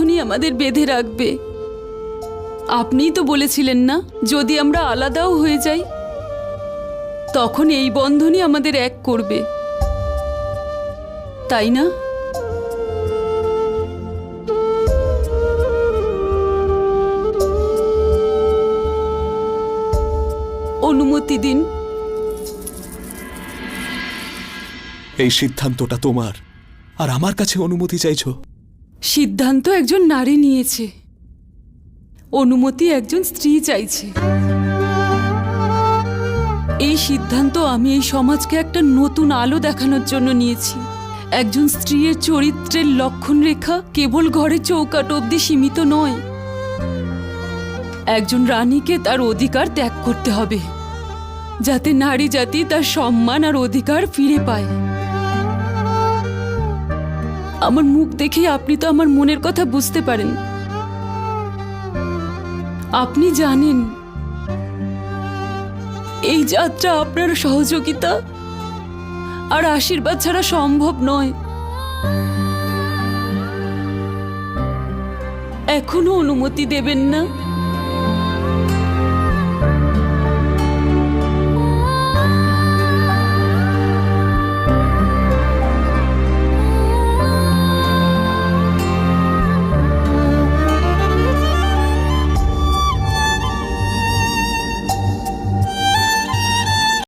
বন্ধনই আমাদের বেঁধে রাখবে। আপনিই তো বলেছিলেন না, যদি আমরা আলাদাও হয়ে যাই তখন এই বন্ধনই আমাদের এক করবে, তাই না? অনুমতি দিন। এই সিদ্ধান্তটা তোমার, আর আমার কাছে অনুমতি চাইছো? সিদ্ধান্ত একজন নারী নিয়েছে, অনুমতি একজন স্ত্রী চাইছে। এই সিদ্ধান্ত আমি এই সমাজকে একটা নতুন আলো দেখানোর জন্য নিয়েছি। একজন স্ত্রীর চরিত্রের লক্ষণ রেখা কেবল ঘরে চৌকাট অবধি সীমিত নয়। একজন রানীকে তার অধিকার ত্যাগ করতে হবে, যাতে নারী জাতি তার সম্মান আর অধিকার ফিরে পায়। আমার মুখ দেখে আপনি তো আমার মনের কথা বুঝতে পারেন। আপনি জানেন এই যাত্রা আপনার সহযোগিতা আর আশীর্বাদ ছাড়া সম্ভব নয়। এখনো অনুমতি দেবেন না?